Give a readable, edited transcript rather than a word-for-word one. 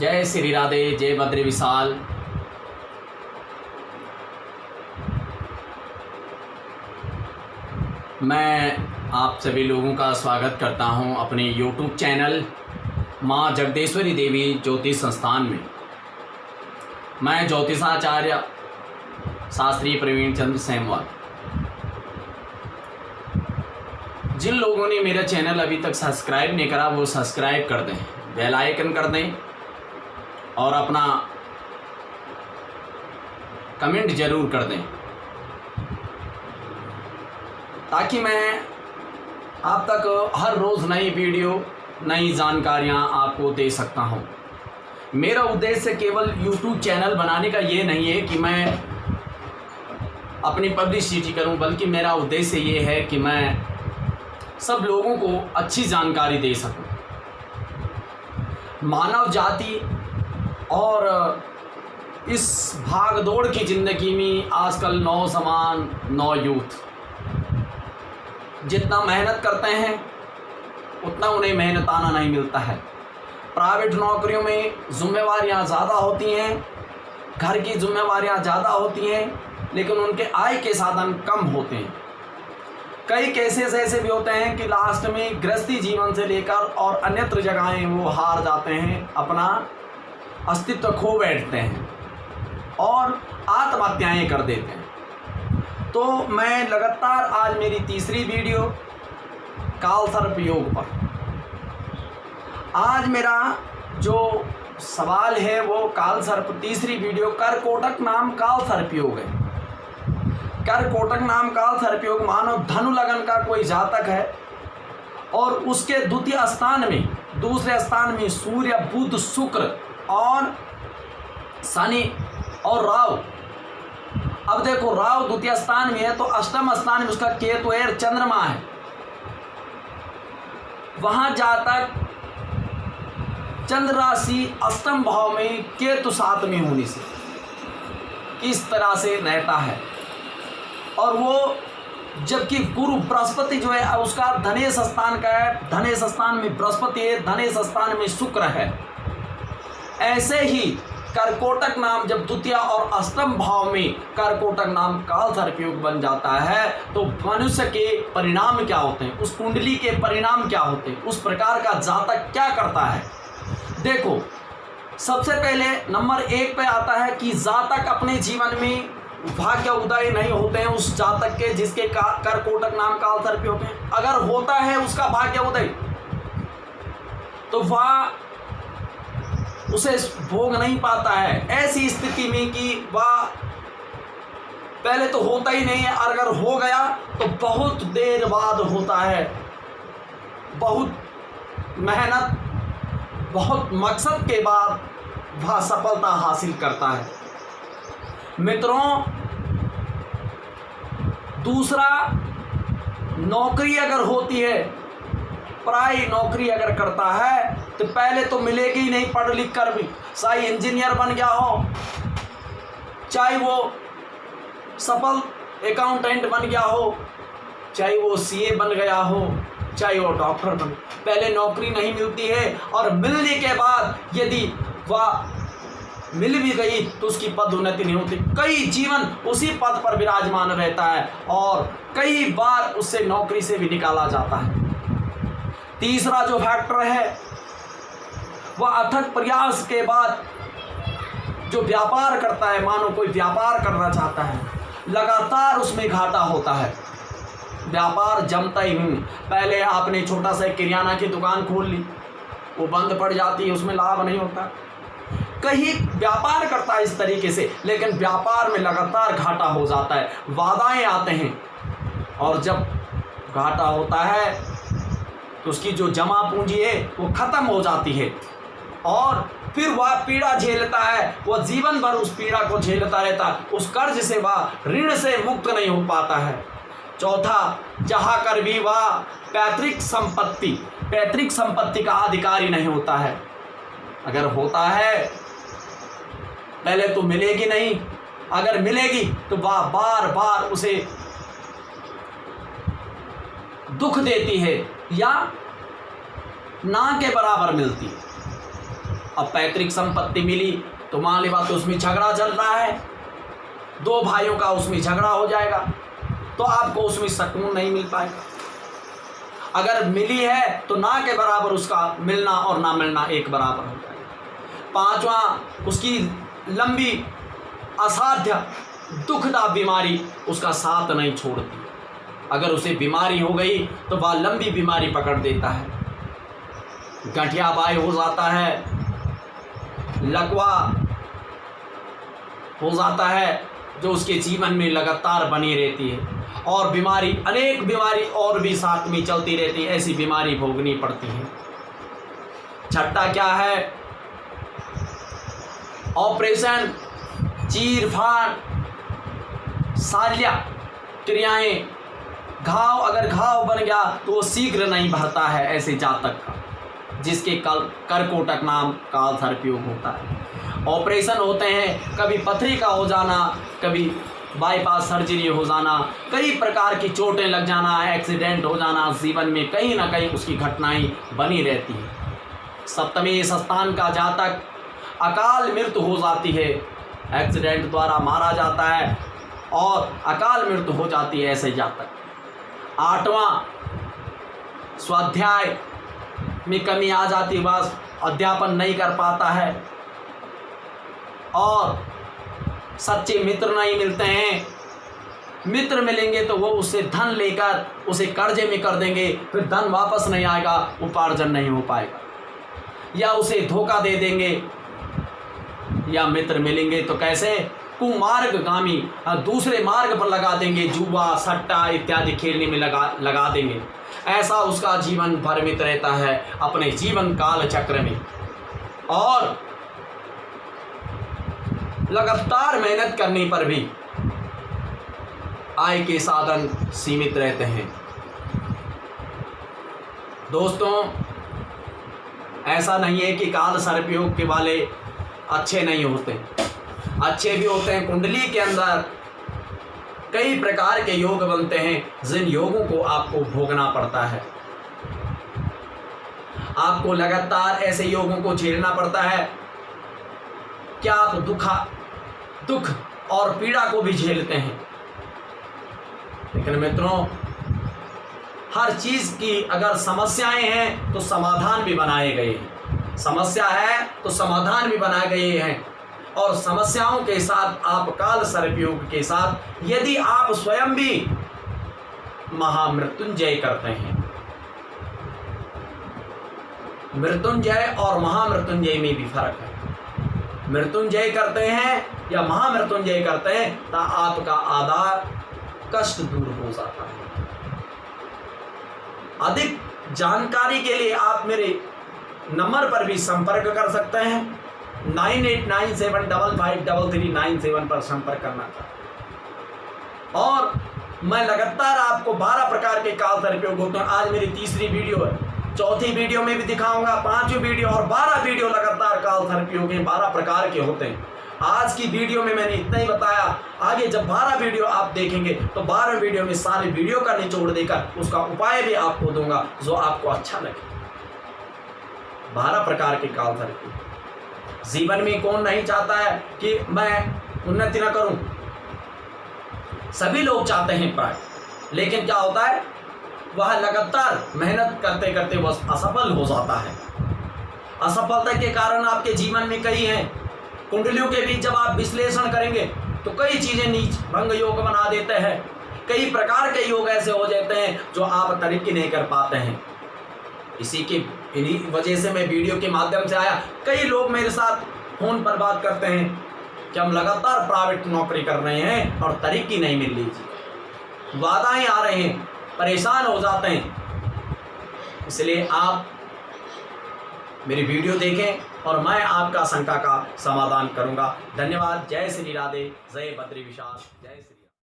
जय श्री राधे, जय बद्री विशाल। मैं आप सभी लोगों का स्वागत करता हूं अपने YouTube चैनल माँ जगदेश्वरी देवी ज्योतिष संस्थान में। मैं ज्योतिषाचार्य शास्त्री प्रवीण चंद्र सेमवाल। जिन लोगों ने मेरा चैनल अभी तक सब्सक्राइब नहीं करा वो सब्सक्राइब कर दें, बेल आइकन कर दें और अपना कमेंट ज़रूर कर दें ताकि मैं आप तक हर रोज़ नई वीडियो नई जानकारियां आपको दे सकता हूं। मेरा उद्देश्य केवल YouTube चैनल बनाने का ये नहीं है कि मैं अपनी पब्लिसिटी करूं, बल्कि मेरा उद्देश्य ये है कि मैं सब लोगों को अच्छी जानकारी दे सकूं। मानव जाति और इस भागदौड़ की ज़िंदगी में आजकल नौजवान यूथ जितना मेहनत करते हैं उतना उन्हें मेहनताना नहीं मिलता है। प्राइवेट नौकरियों में जिम्मेवारियां ज़्यादा होती हैं, घर की जिम्मेवारियां ज़्यादा होती हैं, लेकिन उनके आय के साधन कम होते हैं। कई केसेस ऐसे भी होते हैं कि लास्ट में गृहस्थी जीवन से लेकर और अन्यत्र जगहें वो हार जाते हैं, अपना अस्तित्व खो बैठते हैं और आत्महत्याएं कर देते हैं। तो मैं लगातार आज मेरी तीसरी वीडियो कालसर्प योग पर। आज मेरा जो सवाल है वो कालसर्प तीसरी वीडियो करकोटक नाम कालसर्प योग है। करकोटक नाम कालसर्प योग मानो धनु लगन का कोई जातक है और उसके द्वितीय स्थान में, दूसरे स्थान में सूर्य, बुध, शुक्र और शनि और राहु। अब देखो, राहु द्वितीय स्थान में है तो अष्टम स्थान में उसका केतु है, चंद्रमा है। वहां जातक चंद्र राशि अष्टम भाव में केतु 7 में होने से किस तरह से रहता है। और वो जबकि गुरु बृहस्पति जो है उसका धनेश स्थान का है, धनेश स्थान में बृहस्पति है, धनेश स्थान में शुक्र है। ऐसे ही करकोटक नाम जब द्वितीय और अष्टम भाव में करकोटक नाम कालसर्प योग बन जाता है तो मनुष्य के परिणाम क्या होते हैं, उस कुंडली के परिणाम क्या होते हैं, उस प्रकार का जातक क्या करता है। देखो, सबसे पहले नंबर 1 पे आता है कि जातक अपने जीवन में भाग्य उदय नहीं होते हैं उस जातक के जिसके करकोटक नाम कालसर्प योग है। अगर होता है उसका भाग्य उदय तो वह उसे भोग नहीं पाता है। ऐसी स्थिति में कि वह पहले तो होता ही नहीं है, अगर हो गया तो बहुत देर बाद होता है। बहुत मेहनत, बहुत मकसद के बाद वह सफलता हासिल करता है। मित्रों, दूसरा, नौकरी अगर होती है, पढ़ाई नौकरी अगर करता है तो पहले तो मिलेगी ही नहीं पढ़ लिख कर भी। चाहे इंजीनियर बन गया हो, चाहे वो सफल अकाउंटेंट बन गया हो, चाहे वो सीए बन गया हो, चाहे वो डॉक्टर बन, पहले नौकरी नहीं मिलती है और मिलने के बाद यदि वह मिल भी गई तो उसकी पदोन्नति नहीं होती। कई जीवन उसी पद पर विराजमान रहता है और कई बार उससे नौकरी से भी निकाला जाता है। तीसरा जो फैक्टर है वह अथक प्रयास के बाद जो व्यापार करता है, मानो कोई व्यापार करना चाहता है, लगातार उसमें घाटा होता है, व्यापार जमता ही नहीं। पहले आपने छोटा सा किराना की दुकान खोल ली, वो बंद पड़ जाती है, उसमें लाभ नहीं होता। कहीं व्यापार करता है इस तरीके से, लेकिन व्यापार में लगातार घाटा हो जाता है, वादाएं आते हैं और जब घाटा होता है तो उसकी जो जमा पूंजी है वो खत्म हो जाती है और फिर वह पीड़ा झेलता है, वह जीवन भर उस पीड़ा को झेलता रहता है, उस कर्ज से वह ऋण से मुक्त नहीं हो पाता है। चौथा, जहाँ कर भी वह पैतृक संपत्ति का अधिकारी नहीं होता है। अगर होता है पहले तो मिलेगी नहीं, अगर मिलेगी तो वह बार बार उसे दुख देती है या ना के बराबर मिलती है। अब पैतृक संपत्ति मिली तो मान ली बात, तो उसमें झगड़ा चल रहा है, 2 भाइयों का उसमें झगड़ा हो जाएगा, तो आपको उसमें सुकून नहीं मिल पाएगा। अगर मिली है तो ना के बराबर उसका मिलना और ना मिलना एक बराबर हो जाएगा। 5वां, उसकी लंबी असाध्य दुखदा बीमारी उसका साथ नहीं छोड़ती। अगर उसे बीमारी हो गई तो वह लंबी बीमारी पकड़ देता है, गठिया बाई हो जाता है, लकवा हो जाता है, जो उसके जीवन में लगातार बनी रहती है, और बीमारी, अनेक बीमारी और भी साथ में चलती रहती है, ऐसी बीमारी भोगनी पड़ती है। 6ठा क्या है? ऑपरेशन, चीर फाड़, शल्य क्रियाएं। घाव, अगर घाव बन गया तो वो शीघ्र नहीं भरता है ऐसे जातक का, जिसके कर्कोटक नाम काल सर्पयोग होता है। ऑपरेशन होते हैं, कभी पथरी का हो जाना, कभी बाईपास सर्जरी हो जाना, कई प्रकार की चोटें लग जाना, एक्सीडेंट हो जाना, जीवन में कहीं ना कहीं उसकी घटनाएं बनी रहती है। 7वें स्थान का जातक अकाल मृत्यु हो जाती है, एक्सीडेंट द्वारा मारा जाता है और अकाल मृत्यु हो जाती है ऐसे जातक। 8वां, स्वाध्याय में कमी आ जाती है, बस अध्यापन नहीं कर पाता है, और सच्चे मित्र नहीं मिलते हैं। मित्र मिलेंगे तो वो उससे धन लेकर उसे कर्जे में कर देंगे, फिर धन वापस नहीं आएगा, उपार्जन नहीं हो पाएगा, या उसे धोखा दे देंगे। या मित्र मिलेंगे तो कैसे? कुमार्गगामी, दूसरे मार्ग पर लगा देंगे, जुआ सट्टा इत्यादि खेलने में लगा देंगे। ऐसा उसका जीवन भ्रमित रहता है अपने जीवन काल चक्र में, और लगातार मेहनत करने पर भी आय के साधन सीमित रहते हैं। दोस्तों, ऐसा नहीं है कि काल सर्पयोग के वाले अच्छे नहीं होते, अच्छे भी होते हैं। कुंडली के अंदर कई प्रकार के योग बनते हैं, जिन योगों को आपको भोगना पड़ता है। आपको लगातार ऐसे योगों को झेलना पड़ता है कि आप दुख और पीड़ा को भी झेलते हैं। लेकिन मित्रों, हर चीज की अगर समस्याएं हैं तो समाधान भी बनाए गए हैं, समस्या है तो समाधान भी बनाए गए हैं। और समस्याओं के साथ आप काल सर्पयोग के साथ यदि आप स्वयं भी महामृत्युंजय करते हैं, मृत्युंजय और महामृत्युंजय में भी फर्क है। मृत्युंजय करते हैं या महामृत्युंजय करते हैं तो आपका आधार कष्ट दूर हो जाता है। अधिक जानकारी के लिए आप मेरे नंबर पर भी संपर्क कर सकते हैं, 9897553397 पर संपर्क करना चाहते। और मैं लगातार आपको 12 प्रकार के काल सर्पयोग होते हैं। आज मेरी 3री वीडियो है, 4थी वीडियो में भी दिखाऊंगा, 5वीं वीडियो और 12 वीडियो लगातार काल सर्पयोग के 12 प्रकार के होते हैं। आज की वीडियो में मैंने इतना ही बताया। आगे जब 12 वीडियो आप देखेंगे तो 12 वीडियो में सारे वीडियो का निचोड़ देकर उसका उपाय भी आपको दूंगा जो आपको अच्छा लगे। 12 प्रकार के काल सर्पयोग। जीवन में कौन नहीं चाहता है कि मैं उन्नति न करूं? सभी लोग चाहते हैं प्राय, लेकिन क्या होता है, वह लगातार मेहनत करते करते वह असफल हो जाता है। असफलता के कारण आपके जीवन में कई हैं। कुंडलियों के बीच जब आप विश्लेषण करेंगे तो कई चीजें नीच भंग योग बना देते हैं। कई प्रकार के योग ऐसे हो जाते हैं जो आप तरक्की नहीं कर पाते हैं। इन्हीं वजह से मैं वीडियो के माध्यम से आया। कई लोग मेरे साथ फोन पर बात करते हैं कि हम लगातार प्राइवेट नौकरी कर रहे हैं और तरक्की नहीं मिल रही, वादाएं आ रहे हैं, परेशान हो जाते हैं। इसलिए आप मेरी वीडियो देखें और मैं आपका शंका का समाधान करूंगा। धन्यवाद। जय श्री राधे, जय बद्री विशाल, जय श्री।